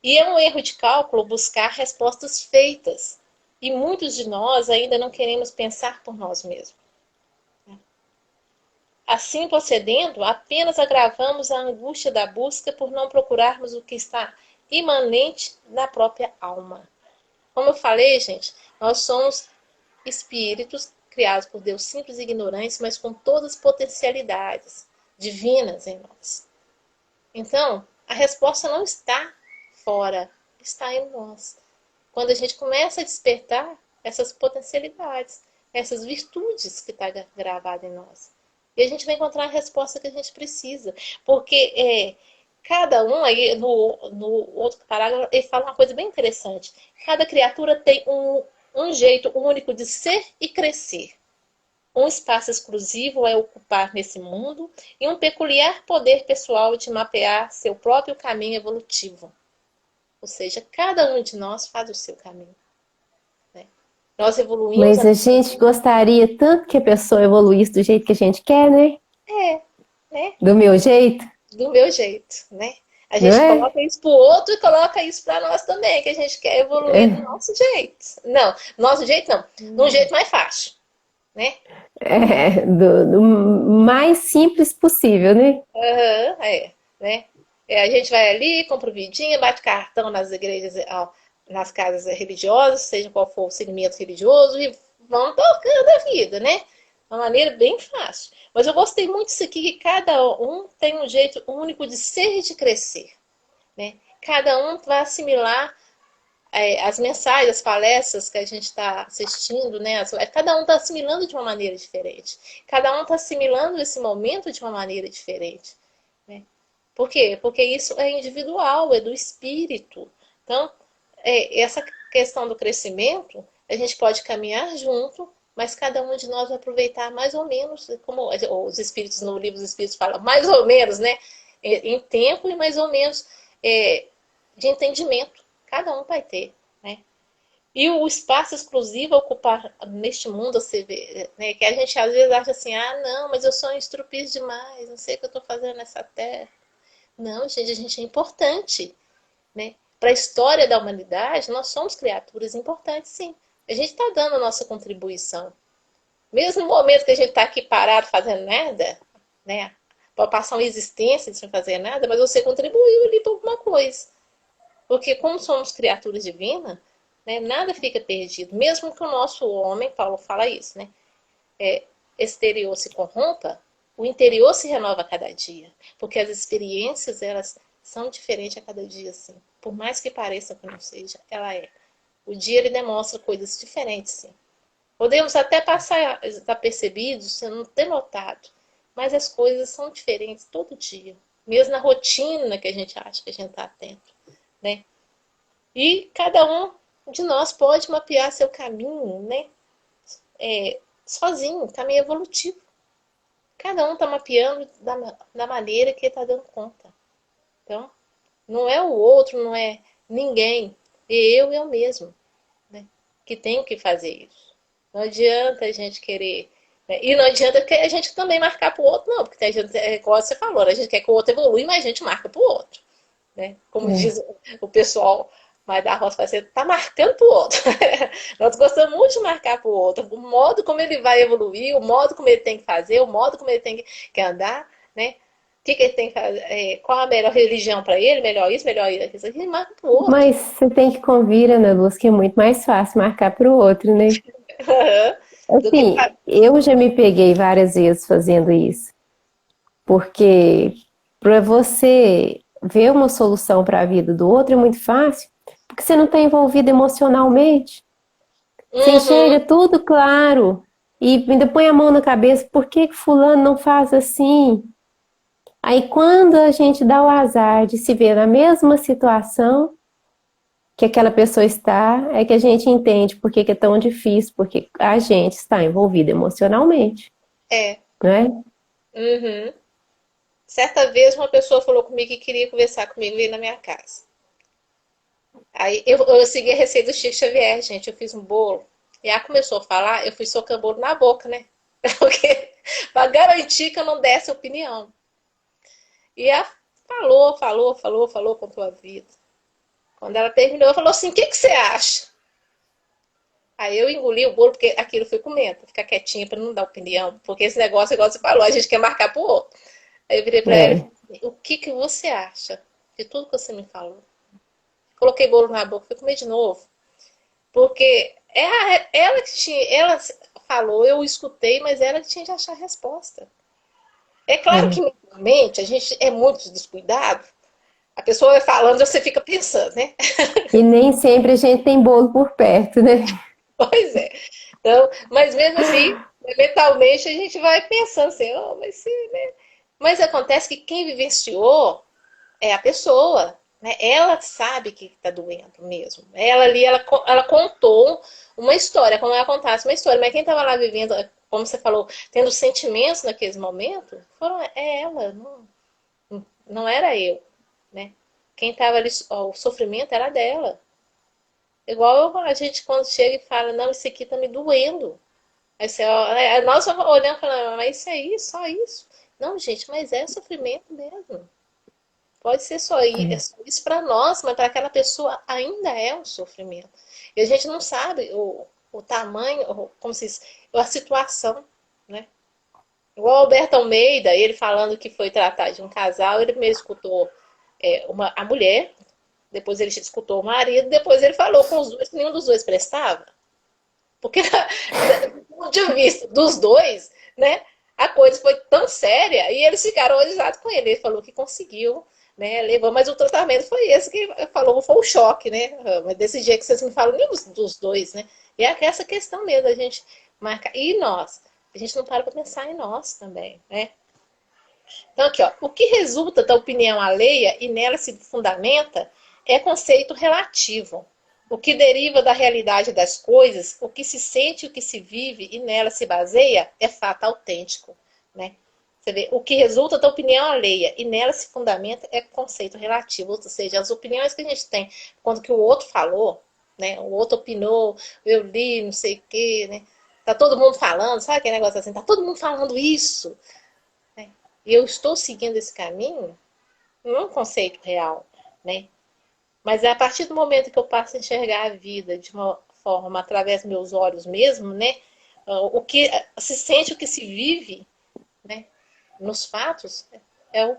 E é um erro de cálculo buscar respostas feitas. E muitos de nós ainda não queremos pensar por nós mesmos. Assim procedendo, apenas agravamos a angústia da busca por não procurarmos o que está imanente na própria alma. Como eu falei, gente, nós somos espíritos criados por Deus simples e ignorantes, mas com todas as potencialidades divinas em nós. Então, a resposta não está fora, está em nós. Quando a gente começa a despertar essas potencialidades, essas virtudes que está gravada em nós. E a gente vai encontrar a resposta que a gente precisa. Porque cada um, aí no outro parágrafo, ele fala uma coisa bem interessante. Cada criatura tem um jeito único de ser e crescer. Um espaço exclusivo é ocupar nesse mundo e um peculiar poder pessoal de mapear seu próprio caminho evolutivo. Ou seja, cada um de nós faz o seu caminho. Né? Nós evoluímos...
Mas a gente gostaria tanto que a pessoa evoluísse do jeito que a gente quer, né?
Né?
Do meu jeito.
Do meu jeito, né? A
Não
gente
é?
coloca isso pro outro e coloca isso para nós também, que a gente quer evoluir do nosso jeito. Não, nosso jeito não, de um jeito mais fácil, né?
Do mais simples possível, né?
Né? A gente vai ali, compra o vidinho, bate cartão nas igrejas, nas casas religiosas, seja qual for o segmento religioso, e vamos tocando a vida, né? Uma maneira bem fácil. Mas eu gostei muito disso aqui, que cada um tem um jeito único de ser e de crescer. Né? Cada um vai assimilar as mensagens, as palestras que a gente está assistindo, né? Cada um está assimilando de uma maneira diferente. Cada um está assimilando esse momento de uma maneira diferente. Né? Por quê? Porque isso é individual, é do espírito. Então, essa questão do crescimento, a gente pode caminhar junto, mas cada um de nós vai aproveitar mais ou menos, como os espíritos no livro dos espíritos falam, mais ou menos, né? Em tempo e mais ou menos de entendimento. Cada um vai ter, né? E o espaço exclusivo a ocupar neste mundo, você vê, né? Que a gente às vezes acha assim, não, mas eu sou um estrupis demais, não sei o que eu estou fazendo nessa terra. Não, gente, a gente é importante, né? Para a história da humanidade, nós somos criaturas importantes, sim. A gente está dando a nossa contribuição. Mesmo no momento que a gente está aqui parado fazendo nada, né? Pode passar uma existência sem fazer nada, mas você contribuiu ali para alguma coisa. Porque como somos criaturas divinas, né, nada fica perdido. Mesmo que o nosso homem, Paulo fala isso, né? Exterior se corrompa, o interior se renova a cada dia. Porque as experiências, elas são diferentes a cada dia, sim. Por mais que pareça que não seja, ela é. O dia, ele demonstra coisas diferentes, sim. Podemos até passar desapercebidos, sem não ter notado. Mas as coisas são diferentes todo dia. Mesmo na rotina que a gente acha que a gente está atento. Né? E cada um de nós pode mapear seu caminho, né? Sozinho, caminho evolutivo. Cada um está mapeando da maneira que está dando conta. Então, não é o outro, não é ninguém. É eu mesmo, né? Que tenho que fazer isso. Não adianta a gente querer... Né? E não adianta que a gente também marcar para o outro, não. Porque a gente, igual você falou, a gente quer que o outro evolua, mas a gente marca para o outro. Né? Como diz o pessoal mais da roça, você está marcando para o outro. Nós gostamos muito de marcar para o outro. O modo como ele vai evoluir, o modo como ele tem que fazer, o modo como ele tem que andar, né? O que ele tem que fazer, qual a melhor religião para ele, melhor isso, isso aqui, marca para o outro.
Mas você tem que convir, Ana Luz, que é muito mais fácil marcar para o outro, né? Assim, eu já me peguei várias vezes fazendo isso. Porque para você ver uma solução para a vida do outro é muito fácil, porque você não está envolvido emocionalmente. Você enxerga tudo claro e ainda põe a mão na cabeça, por que fulano não faz assim? Aí quando a gente dá o azar de se ver na mesma situação que aquela pessoa está, é que a gente entende por que é tão difícil, porque a gente está envolvido emocionalmente. Não é?
Uhum. Certa vez uma pessoa falou comigo que queria conversar comigo e ir na minha casa. Aí eu segui a receita do Chico Xavier, gente. Eu fiz um bolo. E ela começou a falar, eu fui socando o bolo na boca, né? Porque, pra garantir que eu não desse opinião. E ela falou, contou a vida. Quando ela terminou, ela falou assim: o que você acha? Aí eu engoli o bolo, porque aquilo foi comendo, pra ficar quietinha, pra não dar opinião. Porque esse negócio, igual você falou, a gente quer marcar pro outro. Aí eu virei pra ela e falei: o que você acha de tudo que você me falou? Coloquei bolo na boca, fui comer de novo. Porque ela falou, eu escutei, mas ela que tinha de achar a resposta. É claro que
É.
mentalmente a gente é muito descuidado. A pessoa vai falando, você fica pensando, né?
E nem sempre a gente tem bolo por perto, né?
Pois é. Então, mas mesmo assim, mentalmente a gente vai pensando assim, oh, mas se, né? Mas acontece que quem vivenciou é a pessoa, né? Ela sabe que está doendo mesmo. Ela ali, ela contou uma história, como ela contasse uma história, mas quem estava lá vivendo, como você falou, tendo sentimentos naqueles momentos, é ela, não era eu, né? Quem estava ali, ó, o sofrimento era dela. Igual a gente quando chega e fala, não, isso aqui tá me doendo. Aí você, ó, nós olhando e falando, mas isso aí, só isso. Não, gente, mas é sofrimento mesmo. Pode ser só isso para nós, mas para aquela pessoa ainda é um sofrimento. E a gente não sabe o tamanho, como se diz, a situação, né? Igual o Alberto Almeida, ele falando que foi tratar de um casal, ele primeiro escutou a mulher, depois ele escutou o marido, depois ele falou com os dois, nenhum dos dois prestava. Porque, do ponto de vista dos dois, né, a coisa foi tão séria e eles ficaram horrorizados com ele. Ele falou que conseguiu, né, levou, mas o tratamento foi esse que ele falou, foi um choque, né? Mas desse jeito que vocês me falam, nenhum dos dois, né? E é essa questão mesmo, a gente marca. E nós? A gente não para pensar em nós também, né? Então, aqui, ó, o que resulta da opinião alheia e nela se fundamenta é conceito relativo. O que deriva da realidade das coisas, o que se sente, o que se vive e nela se baseia é fato autêntico, né? Você vê, o que resulta da opinião alheia e nela se fundamenta é conceito relativo, ou seja, as opiniões que a gente tem quando que o outro falou, né? O outro opinou, eu li, não sei o quê, né? Tá todo mundo falando, sabe aquele negócio assim? Tá todo mundo falando isso, né? E eu estou seguindo esse caminho, não é um conceito real, né? Mas é a partir do momento que eu passo a enxergar a vida de uma forma através dos meus olhos mesmo, né? O que se sente, o que se vive, né? Nos fatos, é o,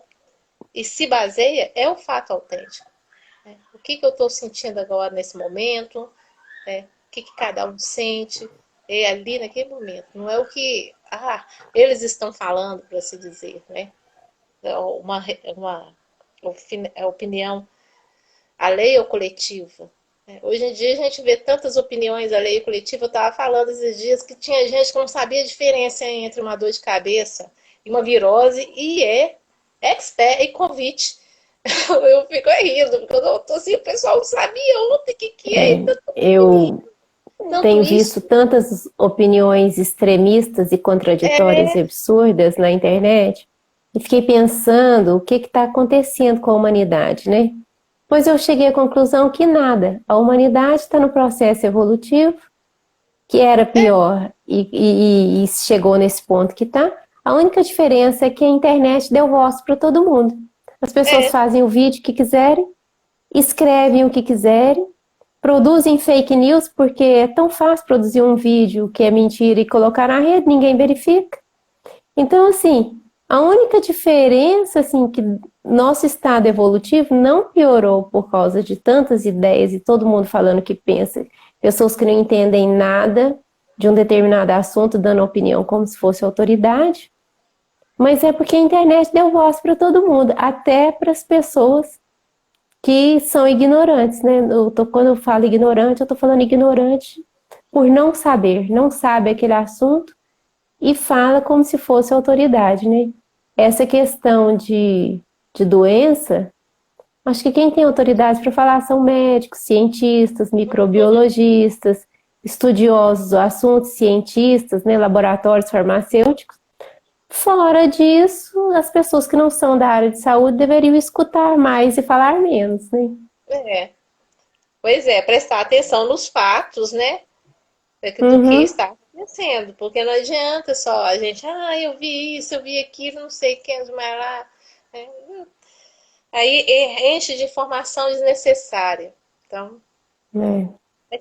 e se baseia é o fato autêntico. Né? O que eu estou sentindo agora nesse momento, né? O que cada um sente é ali naquele momento. Não é o que eles estão falando, para se dizer, né? É uma opinião alheia ou coletiva. Hoje em dia a gente vê tantas opiniões alheia e coletiva. Eu estava falando esses dias que tinha gente que não sabia a diferença entre uma dor de cabeça e uma virose e expert e Covid. Eu fico rindo, porque eu tô assim, o pessoal não sabia ontem o que é
É,
tanto
eu
tanto
tenho visto
isso.
tantas opiniões extremistas e contraditórias e
É,
absurdas na internet e fiquei pensando o que está acontecendo com a humanidade, né? Pois eu cheguei à conclusão que nada. A humanidade está no processo evolutivo, que era pior e chegou nesse ponto que está. A única diferença é que a internet deu voz para todo mundo. As pessoas
é,
fazem o vídeo que quiserem, escrevem o que quiserem, produzem fake news, porque é tão fácil produzir um vídeo que é mentira e colocar na rede, ninguém verifica. Então, assim, a única diferença, assim, que nosso estado evolutivo não piorou por causa de tantas ideias e todo mundo falando o que pensa, pessoas que não entendem nada de um determinado assunto, dando opinião como se fosse autoridade, mas é porque a internet deu voz para todo mundo, até para as pessoas que são ignorantes, né? Quando eu falo ignorante, eu estou falando ignorante por não saber, não sabe aquele assunto e fala como se fosse autoridade, né? Essa questão de doença, acho que quem tem autoridade para falar são médicos, cientistas, microbiologistas, estudiosos do assunto, cientistas, né, laboratórios farmacêuticos. Fora disso, as pessoas que não são da área de saúde deveriam escutar mais e falar menos, né?
é. Pois é, prestar atenção nos fatos, né? Do que
Uhum,
está acontecendo, porque não adianta só a gente, eu vi isso, eu vi aquilo, não sei quem mais lá. Né? Aí enche de informação desnecessária. Então,
é,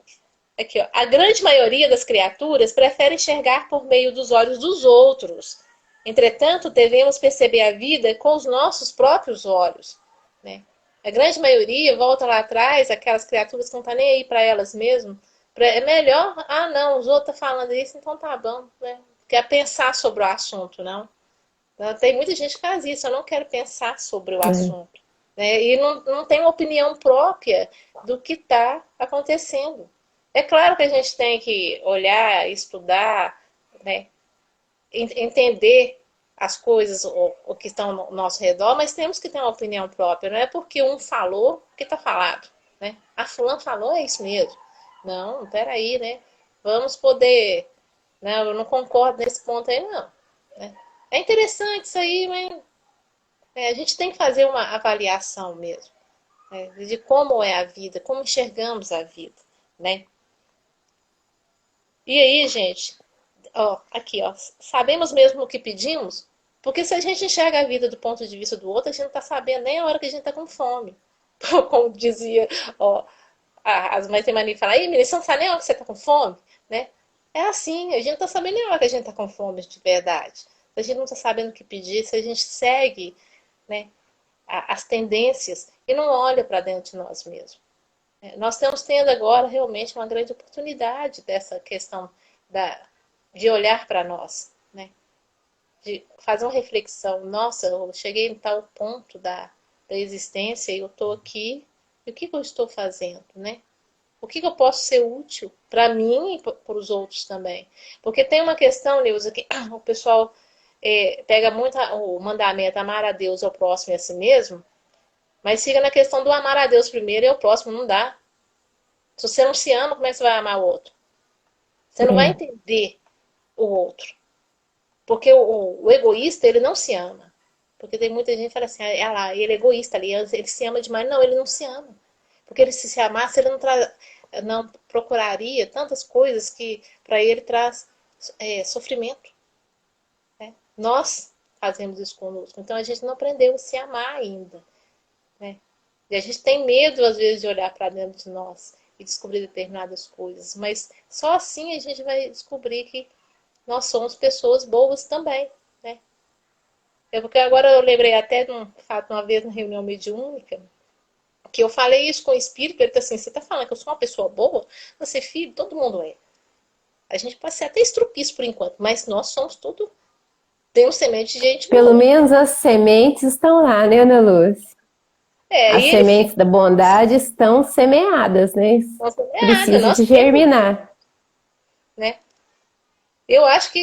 aqui, ó, a grande maioria das criaturas prefere enxergar por meio dos olhos dos outros. Entretanto, devemos perceber a vida com os nossos próprios olhos. Né? A grande maioria volta lá atrás, aquelas criaturas que não estão nem aí para elas mesmas, É melhor, ah, não, os outros estão falando isso, então tá bom, né? Quer pensar sobre o assunto, não? Então, tem muita gente que faz isso, eu não quero pensar sobre o
É.
assunto. Né? E não tem uma opinião própria do que está acontecendo. É claro que a gente tem que olhar, estudar, né? Entender as coisas, o que estão ao nosso redor, mas temos que ter uma opinião própria. Não é porque um falou que está falado. Né? A fulano falou, é isso mesmo. Não, peraí, né? Vamos poder. Não, eu não concordo nesse ponto aí, não. Né? É interessante isso aí, mas a gente tem que fazer uma avaliação mesmo, né? De como é a vida, como enxergamos a vida, né? E aí, gente, ó, aqui, ó, sabemos mesmo o que pedimos? Porque se a gente enxerga a vida do ponto de vista do outro, a gente não está sabendo nem a hora que a gente está com fome. Como dizia, ó, as mães têm mania de falar, aí, menina, você não sabe nem a hora que você está com fome, né? É assim, a gente não está sabendo nem a hora que a gente está com fome de verdade. A gente não está sabendo o que pedir, se a gente segue, né, as tendências e não olha para dentro de nós mesmos. Nós estamos tendo agora realmente uma grande oportunidade dessa questão de olhar para nós, né? De fazer uma reflexão. Nossa, eu cheguei em tal ponto da existência e eu estou aqui, e o que eu estou fazendo, né? O que eu posso ser útil para mim e para os outros também? Porque tem uma questão, Neuza, que o pessoal pega muito o mandamento amar a Deus ao próximo e a si mesmo, mas fica na questão do amar a Deus primeiro e ao próximo, não dá. Se você não se ama, como é que você vai amar o outro? Você não vai
É.
entender o outro. Porque o egoísta, ele não se ama. Porque tem muita gente que fala assim, ah lá, ele é egoísta ali, ele se ama demais. Não, ele não se ama. Porque ele se amasse, ele não procuraria tantas coisas que para ele traz sofrimento. Né? Nós fazemos isso conosco. Então a gente não aprendeu a se amar ainda. Né? E a gente tem medo, às vezes, de olhar para dentro de nós e descobrir determinadas coisas. Mas só assim a gente vai descobrir que nós somos pessoas boas também. Né? Porque agora eu lembrei até de um fato, uma vez na reunião mediúnica, que eu falei isso com o espírito, ele disse assim, você está falando que eu sou uma pessoa boa? Você, filho, todo mundo é. A gente pode ser até estrupício por enquanto, mas nós somos tudo, temos semente de gente
Pelo
boa.
menos as sementes estão lá, né, Ana Lúcia? As
E ele
sementes
fica,
da bondade estão semeadas, né?
nossa, nada,
Precisa
nós
de
temos,
germinar.
né? Eu acho que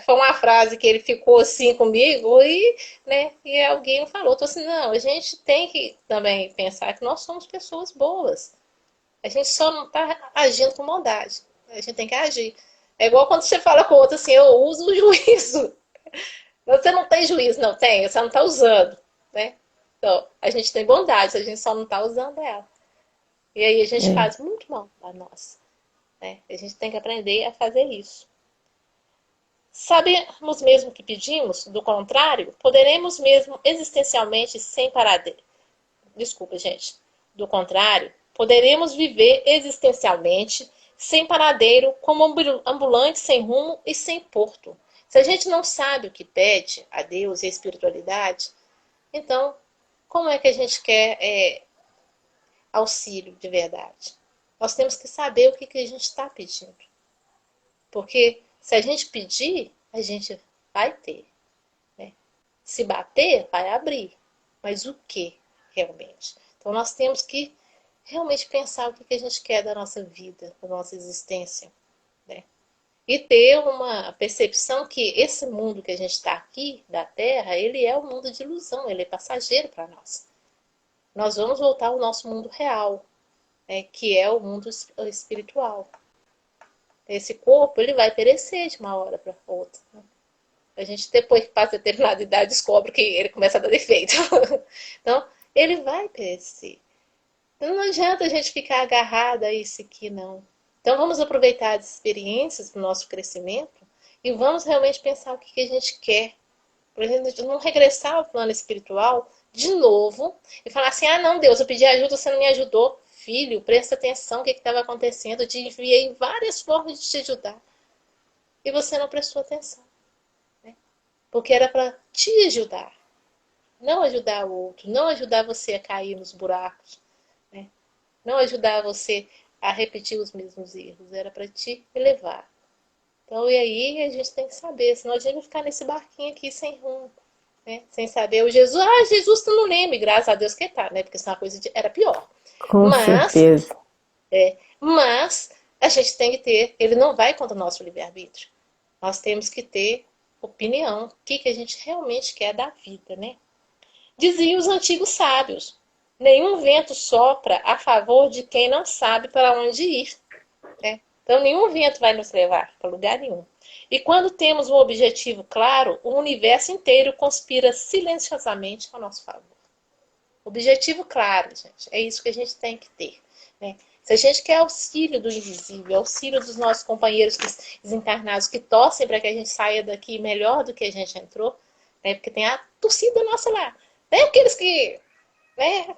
foi uma frase que ele ficou assim comigo né, e alguém falou, tô assim, não, a gente tem que também pensar que nós somos pessoas boas. A gente só não está agindo com bondade. A gente tem que agir. É igual quando você fala com o outro assim, eu uso o juízo. Você não tem juízo, não tem, você não está usando, né? Então, a gente tem bondade, a gente só não está usando ela. E aí a gente
É.
faz muito mal para nós, né? A gente tem que aprender a fazer isso. Sabemos mesmo o que pedimos, do contrário, poderemos mesmo existencialmente sem paradeiro. Desculpa, gente. Do contrário, poderemos viver existencialmente sem paradeiro, como ambulante sem rumo e sem porto. Se a gente não sabe o que pede a Deus e a espiritualidade, então como é que a gente quer auxílio de verdade? Nós temos que saber o que a gente está pedindo. Porque se a gente pedir, a gente vai ter. Né? Se bater, vai abrir. Mas o que realmente? Então nós temos que realmente pensar o que a gente quer da nossa vida, da nossa existência. Né? E ter uma percepção que esse mundo que a gente está aqui, da Terra, ele é um mundo de ilusão, ele é passageiro para nós. Nós vamos voltar ao nosso mundo real, né, que é o mundo espiritual. Esse corpo ele vai perecer de uma hora para outra. Né? A gente, depois que passa determinada idade, descobre que ele começa a dar defeito. Então, ele vai perecer. Então, não adianta a gente ficar agarrada a isso aqui, não. Então, vamos aproveitar as experiências do nosso crescimento e vamos realmente pensar o que a gente quer. Para a gente não regressar ao plano espiritual de novo e falar assim: ah, não, Deus, eu pedi ajuda, você não me ajudou. Filho, presta atenção no que estava acontecendo. Eu te enviei várias formas de te ajudar. E você não prestou atenção. Porque era para te ajudar, não ajudar o outro, não ajudar você a cair nos buracos, né? Não ajudar você a repetir os mesmos erros, era para te elevar. Então, e aí a gente tem que saber, senão a gente vai ficar nesse barquinho aqui sem rumo, né? Sem saber o Jesus. Ah, Jesus tu não lembra, graças a Deus que tá, né? Porque senão a coisa era pior.
Com
Mas,
certeza.
mas a gente tem que ter, ele não vai contra o nosso livre-arbítrio. Nós temos que ter opinião, o que a gente realmente quer da vida, né? Diziam os antigos sábios: nenhum vento sopra a favor de quem não sabe para onde ir. Né? Então, nenhum vento vai nos levar para lugar nenhum. E quando temos um objetivo claro, o universo inteiro conspira silenciosamente a nosso favor. Objetivo claro, gente. É isso que a gente tem que ter. Né? Se a gente quer auxílio do invisível, auxílio dos nossos companheiros desencarnados que torcem para que a gente saia daqui melhor do que a gente entrou, né? Porque tem a torcida nossa lá. Tem aqueles que, né,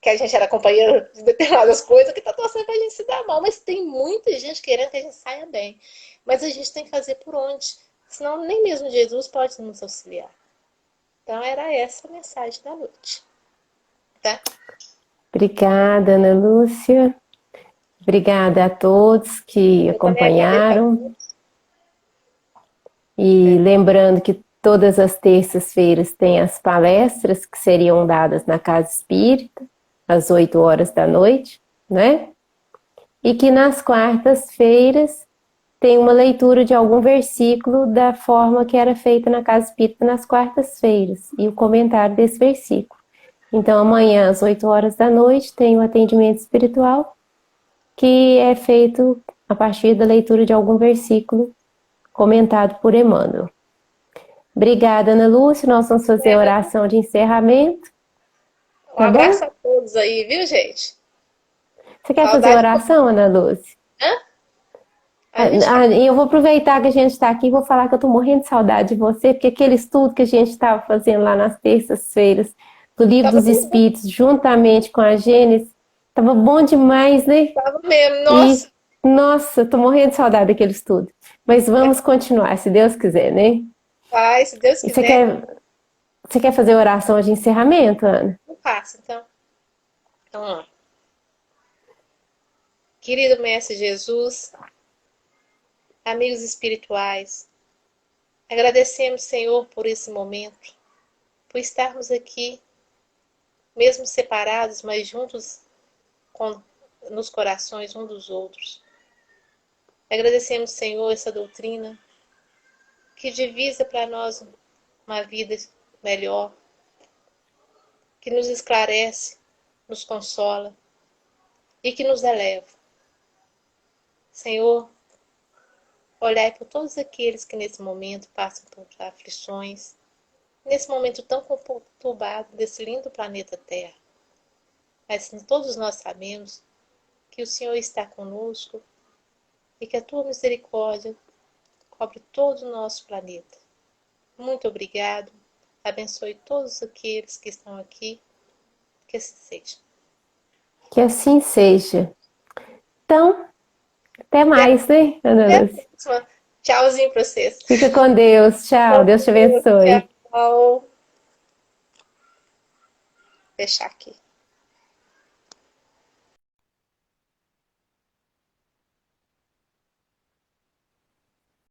que a gente era companheiro de determinadas coisas, que tá torcendo pra gente se dar mal. Mas tem muita gente querendo que a gente saia bem. Mas a gente tem que fazer por onde. Senão nem mesmo Jesus pode nos auxiliar. Então era essa a mensagem da noite. Tá?
Obrigada, Ana Lúcia. Obrigada a todos que
Eu também agradeço a
acompanharam.
todos.
E lembrando que todas as terças-feiras tem as palestras que seriam dadas na Casa Espírita, às 8 horas da noite, né? E que nas quartas-feiras tem uma leitura de algum versículo da forma que era feita na Casa Espírita nas quartas-feiras, e o comentário desse versículo. Então, amanhã, às 8 horas da noite, tem o atendimento espiritual, que é feito a partir da leitura de algum versículo comentado por Emmanuel. Obrigada, Ana Lúcia. Nós vamos fazer a oração de encerramento.
Um abraço a todos aí, viu, gente?
Você quer fazer a oração, Ana Lúcia? Eu vou aproveitar que a gente está aqui e vou falar que eu estou morrendo de saudade de você, porque aquele estudo que a gente estava fazendo lá nas terças-feiras, do Livro dos Espíritos, juntamente com a Gênesis, estava bom demais, né?
Estava mesmo, nossa.
Nossa, estou morrendo de saudade daquele estudo. Mas vamos continuar, se Deus quiser, né?
Vai, se Deus quiser.
Você quer fazer oração de encerramento, Ana?
Eu faço, então. Então, querido Mestre Jesus, amigos espirituais, agradecemos, Senhor, por esse momento, por estarmos aqui, mesmo separados, mas juntos nos corações um dos outros. Agradecemos, Senhor, essa doutrina que divisa para nós uma vida melhor, que nos esclarece, nos consola e que nos eleva. Senhor, olhai por todos aqueles que nesse momento passam por aflições, nesse momento tão conturbado desse lindo planeta Terra. Mas todos nós sabemos que o Senhor está conosco e que a Tua misericórdia cobre todo o nosso planeta. Muito obrigado. Abençoe todos aqueles que estão aqui. Que assim seja.
Que assim seja. Então, até mais, né, Ana Lúcia?
Tchauzinho para vocês.
Fica com Deus. Tchau. Deus te abençoe.
Tchau. Vou fechar aqui.